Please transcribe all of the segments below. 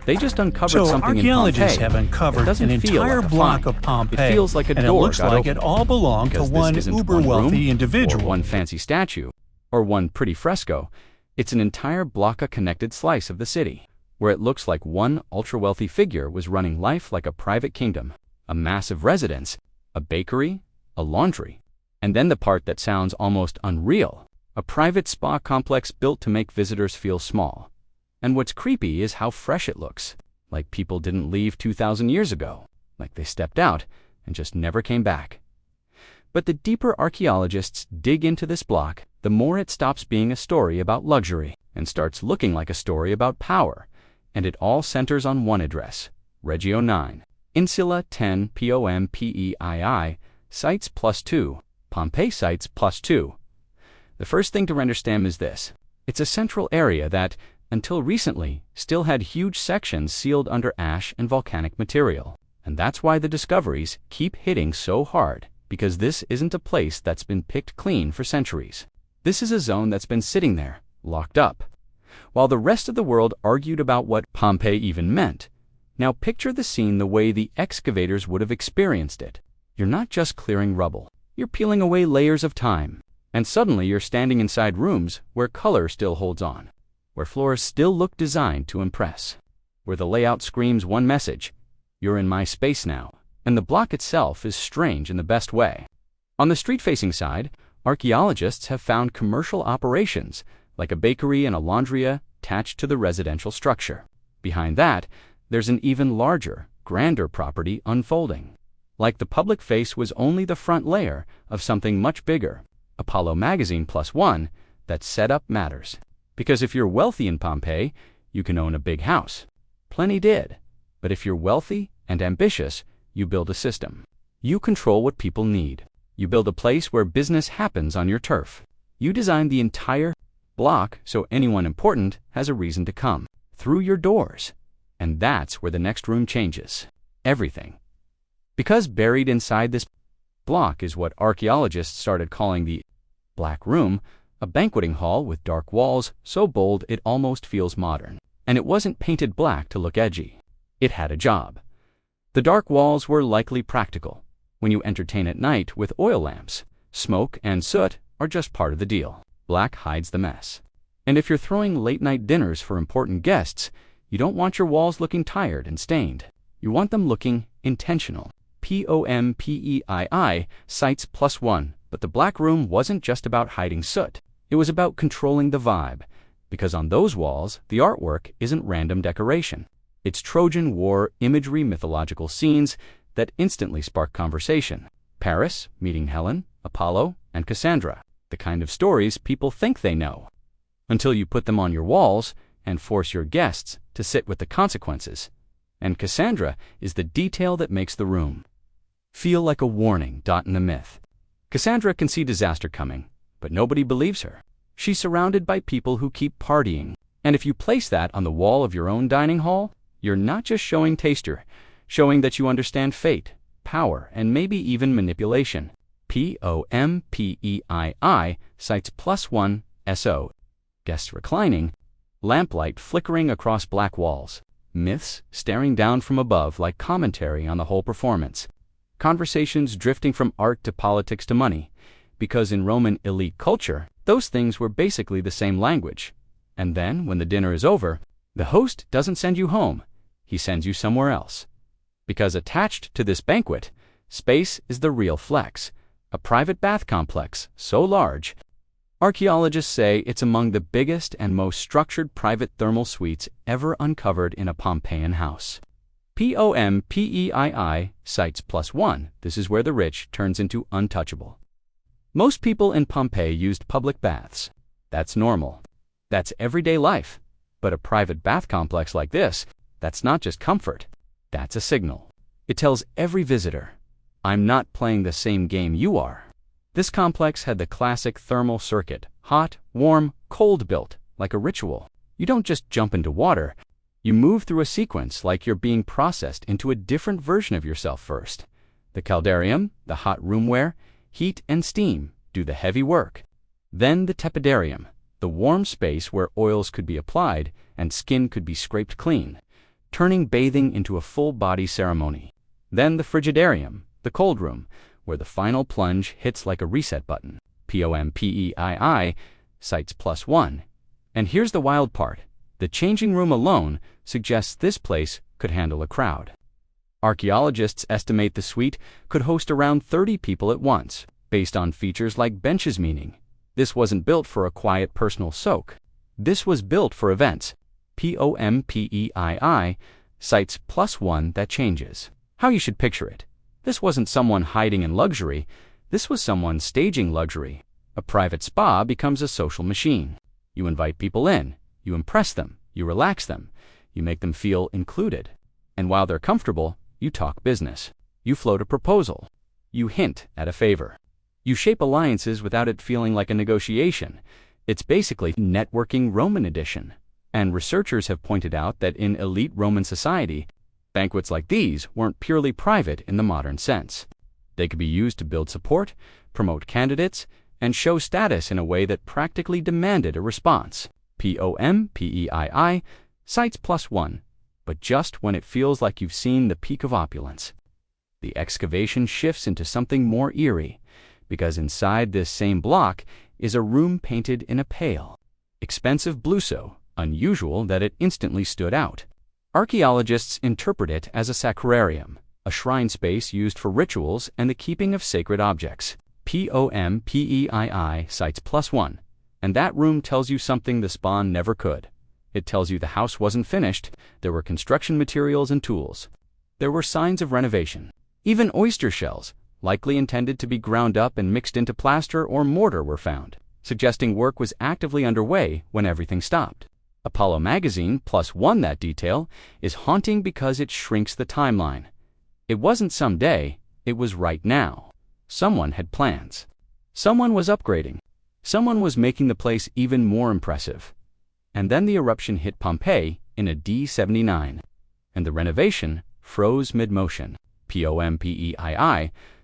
They just uncovered So something in archaeologists Pompeii have uncovered that doesn't an feel entire like a block find. of Pompeii. It feels like a and door it looks got like it opened. all belonged to Because one this isn't uber-wealthy room, individual. or one fancy statue, or one pretty fresco. It's an entire block-connected slice of the city, where it looks like one ultra-wealthy figure was running life like a private kingdom, a massive residence, a bakery, a laundry, and then the part that sounds almost unreal, a private spa complex built to make visitors feel small. And what's creepy is how fresh it looks, like people didn't leave 2,000 years ago, like they stepped out and just never came back. But the deeper archaeologists dig into this block, the more it stops being a story about luxury and starts looking like a story about power, and it all centers on one address, Regio 9, Insula 10 Pompeii, sites +2, Pompeii sites +2. The first thing to understand is this. It's a central area that, until recently, still had huge sections sealed under ash and volcanic material. And that's why the discoveries keep hitting so hard, because this isn't a place that's been picked clean for centuries. This is a zone that's been sitting there, locked up. While the rest of the world argued about what Pompeii even meant, now picture the scene the way the excavators would have experienced it. You're not just clearing rubble. You're peeling away layers of time. And suddenly you're standing inside rooms where color still holds on, where floors still look designed to impress, where the layout screams one message: you're in my space now. And the block itself is strange in the best way. On the street-facing side, archaeologists have found commercial operations, like a bakery and a laundria, attached to the residential structure. Behind that, there's an even larger, grander property unfolding. Like the public face was only the front layer of something much bigger, Apollo magazine +1, that setup matters. Because if you're wealthy in Pompeii, you can own a big house. Plenty did. But if you're wealthy and ambitious, you build a system. You control what people need. You build a place where business happens on your turf. You design the entire block so anyone important has a reason to come through your doors. And that's where the next room changes. Everything. Because buried inside this block is what archaeologists started calling the Black Room, a banqueting hall with dark walls so bold it almost feels modern. And it wasn't painted black to look edgy. It had a job. The dark walls were likely practical. When you entertain at night with oil lamps, smoke and soot are just part of the deal. Black hides the mess. And if you're throwing late-night dinners for important guests, you don't want your walls looking tired and stained. You want them looking intentional. Pompeii, sites +1. But the Black Room wasn't just about hiding soot. It was about controlling the vibe. Because on those walls, the artwork isn't random decoration. It's Trojan War imagery, mythological scenes that instantly spark conversation. Paris, meeting Helen, Apollo, and Cassandra. The kind of stories people think they know. Until you put them on your walls and force your guests to sit with the consequences. And Cassandra is the detail that makes the room feel like a warning in the myth. Cassandra can see disaster coming, but nobody believes her. She's surrounded by people who keep partying. And if you place that on the wall of your own dining hall, you're not just showing taste, you're showing that you understand fate, power, and maybe even manipulation. Pompeii, sites +1, SO. Guests reclining, lamplight flickering across black walls, myths staring down from above like commentary on the whole performance, conversations drifting from art to politics to money, because in Roman elite culture, those things were basically the same language. And then, when the dinner is over, the host doesn't send you home, he sends you somewhere else. Because attached to this banquet, space is the real flex, a private bath complex so large, archaeologists say it's among the biggest and most structured private thermal suites ever uncovered in a Pompeian house. Pompeii, sites +1, this is where the rich turns into untouchable. Most people in Pompeii used public baths. That's normal. That's everyday life. But a private bath complex like this, that's not just comfort. That's a signal. It tells every visitor, I'm not playing the same game you are. This complex had the classic thermal circuit, hot, warm, cold built, like a ritual. You don't just jump into water. You move through a sequence like you're being processed into a different version of yourself first. The caldarium, the hot roomware, heat and steam do the heavy work. Then the tepidarium, the warm space where oils could be applied and skin could be scraped clean. turning bathing into a full-body ceremony. Then the frigidarium, the cold room, where the final plunge hits like a reset button. Pompeii, sites +1. And here's the wild part. The changing room alone suggests this place could handle a crowd. Archaeologists estimate the suite could host around 30 people at once, based on features like benches, meaning this wasn't built for a quiet personal soak. This was built for events. Pompeii, sites +1 that changes. How you should picture it. This wasn't someone hiding in luxury. This was someone staging luxury. A private spa becomes a social machine. You invite people in. You impress them. You relax them. You make them feel included. And while they're comfortable, you talk business. You float a proposal. You hint at a favor. You shape alliances without it feeling like a negotiation. It's basically networking Roman edition. And researchers have pointed out that in elite Roman society, banquets like these weren't purely private in the modern sense. They could be used to build support, promote candidates, and show status in a way that practically demanded a response. Pompeii, sites +1, but just when it feels like you've seen the peak of opulence. The excavation shifts into something more eerie, because inside this same block is a room painted in a pale, expensive blue, so unusual that it instantly stood out. Archaeologists interpret it as a sacrarium, a shrine space used for rituals and the keeping of sacred objects. Pompeii, sites +1. And that room tells you something the spawn never could. It tells you the house wasn't finished. There were construction materials and tools. There were signs of renovation. Even oyster shells, likely intended to be ground up and mixed into plaster or mortar, were found, suggesting work was actively underway when everything stopped. Apollo magazine +1 that detail is haunting because it shrinks the timeline. It wasn't someday, it was right now. Someone had plans. Someone was upgrading. Someone was making the place even more impressive. And then the eruption hit Pompeii in a D79, and the renovation froze mid-motion. Pompeii,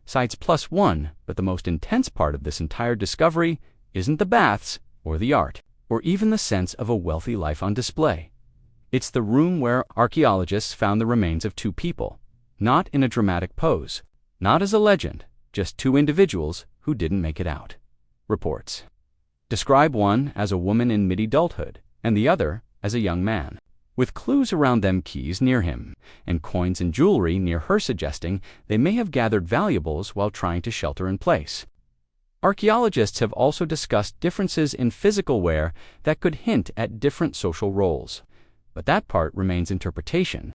sites +1, but the most intense part of this entire discovery isn't the baths or the art, or even the sense of a wealthy life on display. It's the room where archaeologists found the remains of two people, not in a dramatic pose, not as a legend, just two individuals who didn't make it out. Reports describe one as a woman in mid-adulthood and the other as a young man, with clues around them, keys near him, and coins and jewelry near her, suggesting they may have gathered valuables while trying to shelter in place. Archaeologists have also discussed differences in physical wear that could hint at different social roles, but that part remains interpretation.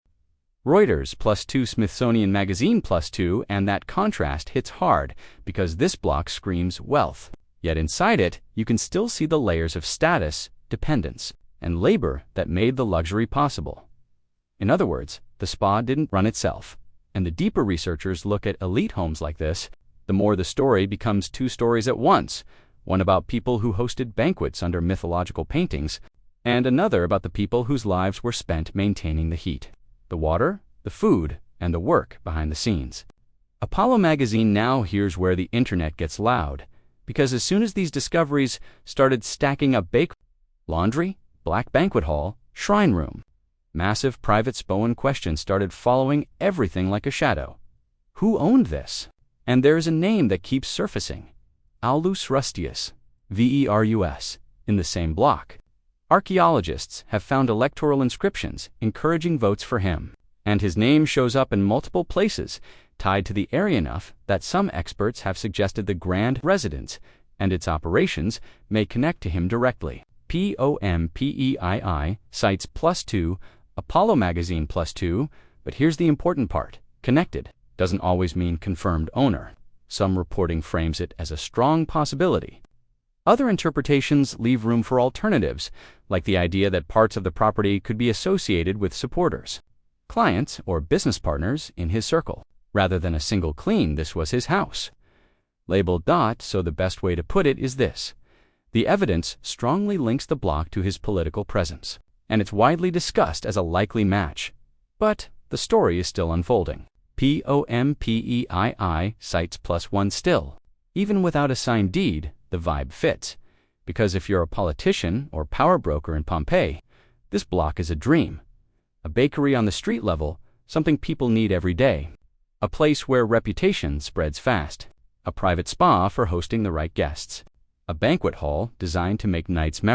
Reuters +2, Smithsonian Magazine +2, and that contrast hits hard because this block screams wealth. Yet inside it, you can still see the layers of status, dependence, and labor that made the luxury possible. In other words, the spa didn't run itself, and the deeper researchers look at elite homes like this, the more the story becomes two stories at once, one about people who hosted banquets under mythological paintings, and another about the people whose lives were spent maintaining the heat, the water, the food, and the work behind the scenes. Apollo magazine now hears where the internet gets loud, because as soon as these discoveries started stacking up laundry, black banquet hall, shrine room, massive private spa questions started following everything like a shadow. Who owned this? And there's a name that keeps surfacing. Aulus Rustius, Verus, in the same block. Archaeologists have found electoral inscriptions encouraging votes for him, and his name shows up in multiple places, tied to the area enough that some experts have suggested the grand residence and its operations may connect to him directly. Pompeii, sites +2, Apollo magazine +2, but here's the important part. Connected doesn't always mean confirmed owner. Some reporting frames it as a strong possibility. Other interpretations leave room for alternatives, like the idea that parts of the property could be associated with supporters, clients, or business partners in his circle. Rather than a single clean, this was his house. Labeled dot, so the best way to put it is this. The evidence strongly links the block to his political presence, and it's widely discussed as a likely match. But the story is still unfolding. Pompeii, sites +1 still. Even without a signed deed, the vibe fits. Because if you're a politician or power broker in Pompeii, this block is a dream. A bakery on the street level, something people need every day. A place where reputation spreads fast. A private spa for hosting the right guests. A banquet hall designed to make nights memorable.